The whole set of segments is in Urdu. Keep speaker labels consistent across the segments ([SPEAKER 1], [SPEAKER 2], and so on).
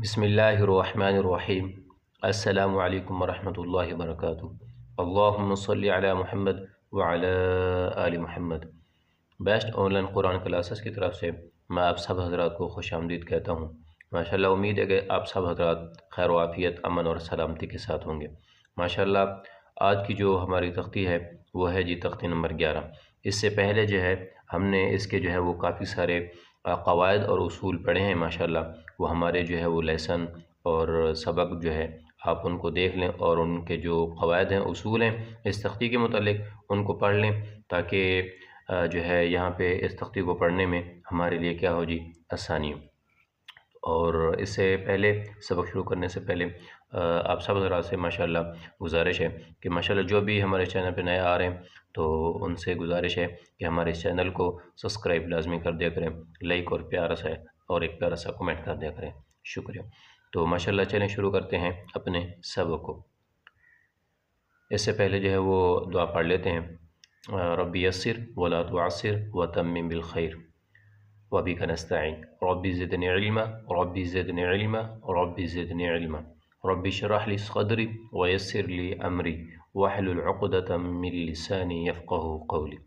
[SPEAKER 1] بسم اللہ الرحمن الرحیم السلام علیکم ورحمۃ اللہ وبرکاتہ۔ اللہم صلی علی محمد وعلی آل محمد۔ Best online Quran classes کی طرف سے میں آپ سب حضرات کو خوش آمدید کہتا ہوں۔ ماشاءاللہ امید ہے کہ آپ سب حضرات خیر و عافیت، امن اور سلامتی کے ساتھ ہوں گے۔ ماشاءاللہ آج کی جو ہماری تختی ہے وہ ہے تختی نمبر 11۔ اس سے پہلے جو ہے ہم نے اس کے جو ہے وہ کافی سارے قواعد اور اصول پڑھے ہیں۔ ماشاءاللہ وہ ہمارے جو ہے وہ لیسن اور سبق جو ہے آپ ان کو دیکھ لیں اور ان کے جو قواعد ہیں اصول ہیں اس تختی کے متعلق ان کو پڑھ لیں، تاکہ جو ہے یہاں پہ اس تختی کو پڑھنے میں ہمارے لیے کیا ہو آسانی ہو۔ اور اس سے پہلے سبق شروع کرنے سے پہلے آپ سب حضرات سے ماشاءاللہ گزارش ہے کہ ماشاءاللہ جو بھی ہمارے چینل پہ نئے آ رہے ہیں تو ان سے گزارش ہے کہ ہمارے اس چینل کو سبسکرائب لازمی کر دیا کریں، لائک اور ایک پیارا سا کمنٹ کر دیا کریں، شکریہ۔ تو ماشاءاللہ چلیں شروع کرتے ہیں اپنے سبق کو۔ اس سے پہلے جو ہے وہ دعا پڑھ لیتے ہیں۔ رب یسر ولا تعسر وتمم بالخیر وبک نستعین رب زدنی علما رب زدنی علما رب زدنی علما رب اشرح لی صدری ویسر لی امری واحلل عقدۃ من لسانی یفقهوا قولی۔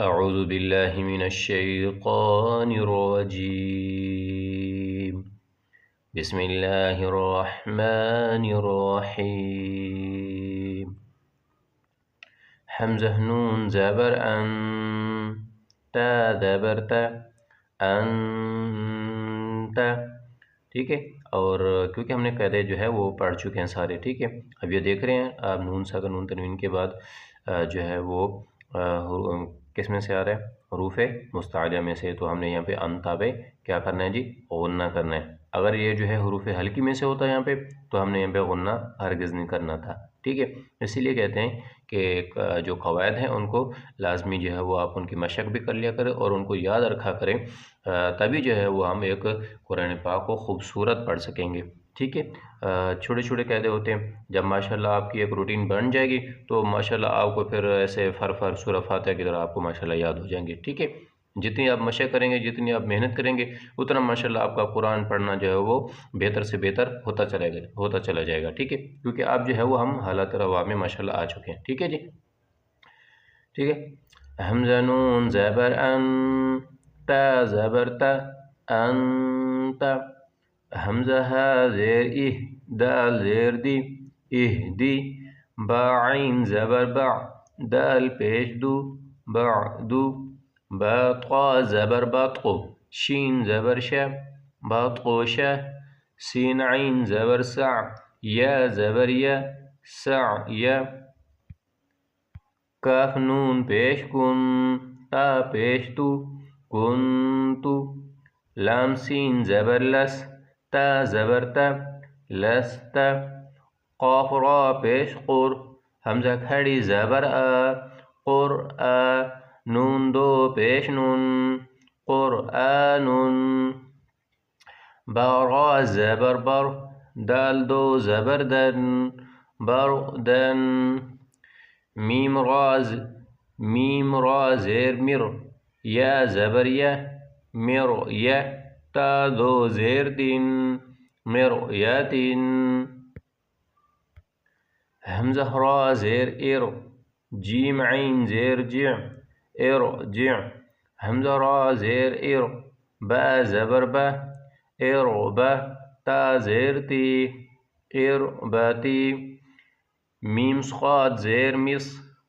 [SPEAKER 1] اعوذ باللہ من الشیطان الرجیم بسم اللہ الرحمن الرحیم حمزہ نون زبر ان تا زبر تا انت، ٹھیک ہے۔ اور کیونکہ ہم نے قاعدے جو ہے وہ پڑھ چکے ہیں سارے، ٹھیک ہے۔ اب یہ دیکھ رہے ہیں آپ نون ساکن نون تنوین کے بعد جو ہے وہ کس میں سے آ رہا ہے؟ حروف مستعلیہ میں سے، تو ہم نے یہاں پہ ان تابع کیا کرنا ہے غنہ کرنا ہے۔ اگر یہ جو ہے حروف حلقی میں سے ہوتا ہے یہاں پہ تو ہم نے یہاں پہ غنہ ہرگز نہیں کرنا تھا، ٹھیک ہے۔ اسی لیے کہتے ہیں کہ جو قواعد ہیں ان کو لازمی جو ہے وہ آپ ان کی مشق بھی کر لیا کریں اور ان کو یاد رکھا کریں، تبھی جو ہے وہ ہم ایک قرآن پاک کو خوبصورت پڑھ سکیں گے، ٹھیک ہے۔ چھوٹے چھوٹے قاعدے ہوتے ہیں، جب ماشاءاللہ آپ کی ایک روٹین بن جائے گی تو ماشاءاللہ آپ کو پھر ایسے سورہ فاتحہ کی طرح آپ کو ماشاءاللہ یاد ہو جائیں گے، ٹھیک ہے۔ جتنی آپ مشق کریں گے، جتنی آپ محنت کریں گے، اتنا ماشاءاللہ آپ کا قرآن پڑھنا جو ہے وہ بہتر سے بہتر ہوتا چلا جائے گا، ٹھیک ہے۔ کیونکہ آپ جو ہے وہ ہم حالات روا میں ماشاءاللہ آ چکے ہیں، ٹھیک ہے جی، ٹھیک ہے۔ حمزہ نون زبر ان تا زبر تا انت، حمزہ ہا زیر دال زیر دی دی، با عین زبر با دال پیش دو بعدو، با طا زبر بطقو شین زبر شا بطقو شا، سین عین زبر سع یا زبر یا سع یا، کاف نون پیش کن تا پیش تو کنتو، لام سین زبر لس تا زبر تا لستا، قاف را پیش قر حمزہ کھڑی زبر قر نون دو پیش نون قرآن، با را زبر بر دال دو زبر دن بردن، میم را زیر مر یا زبر یا مر یا، تا دو زیر دن مر یا دن، حمزہ را زیر ار جیم عین زیر جع ارجع، حمزہ را زیر ار با زبر با اربا، تا زیر تی ارباتی، میم صاد زیر مص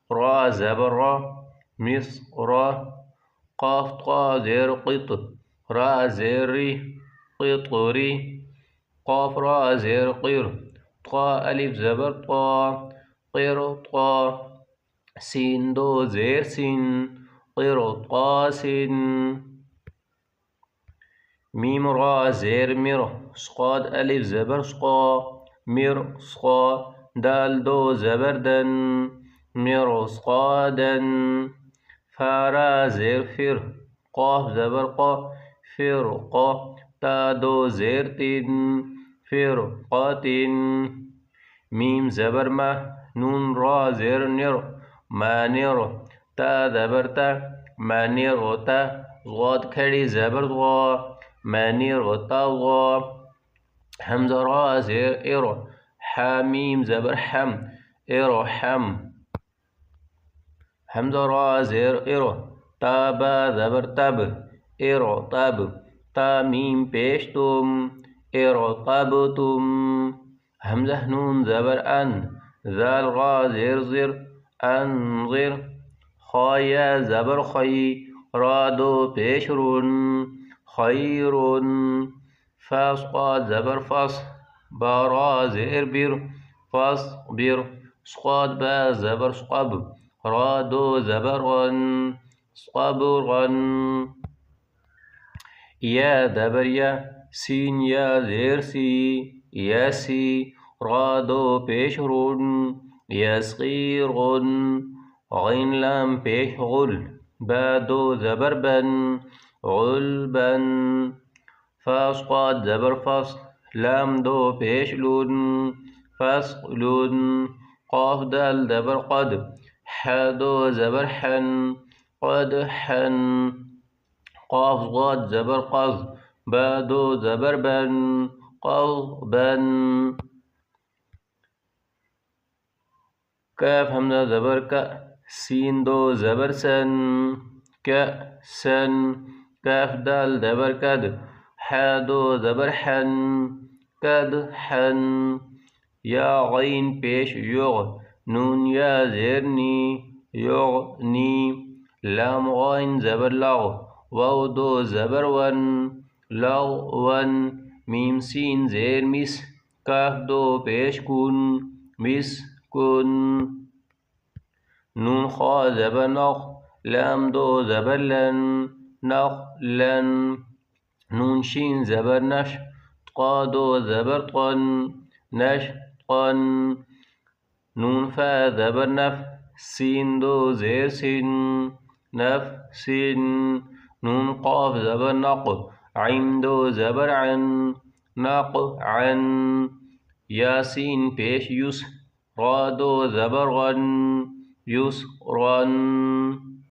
[SPEAKER 1] را زبر را مص را، قاف طا زیر قط را زیر ری قطری، قاف را زیر قر طا الف زبر طا قر طا، سین دو زیر سین قر طا سین، میم را زیر مر صاد الف زبر سقا مر سقا، دال دو زبر دن مر سقادن، فا را زیر فر قاف زبر قا فر قا، تا دو زیر تن فر قاتن، میم زبر ما نون را زیر نر مانر، تا زبر تا مانر تا، ضاد کھڑی زبر ضا من ارتضى همزة را زير إر حميم زبر حم ارحم همزة را زير إر تابا زبر تب ارتب تاميم پیش تم ارتبتم همزة نون زبر أن ذال را زير زر انظر خايا زبر خي رادو پیش رن خير فاسقاد زبر فص بارا زير بر فاصبر صاد با زبر صقب رادو زبر صبرا يا دبر يا سين يا زير سي ياسي رادو پیش رن يسغير غين لام پیش غل بادو زبر بن غلبا فاسقاد زبر فصل لام دو پیش لون فصل قاف دال زبر قد حدو زبر حن قد حن قاف ضاد زبر قض بادو زبر بن قضبا كاف همزة زبر ك سين دو زبر سن كأسن كاف دال زبر كد حادو زبر حن كد حن يا غين پیش يغ نون يا زيرني يغني لام غين زبر لغ واو دو زبر ون لغون ميم سين زير مس كاف دو پیش كن مس كن نون خا زبر نخ لام دو زبر لن نخ لن نون شين زبر نش قادو زبر طن نش طن نون فا زبر نف سين دو زير سن نف سن نون قاف زبر نق عين دو زبر عن نق عن ياسين پیش يس رادو زبر غن يسرا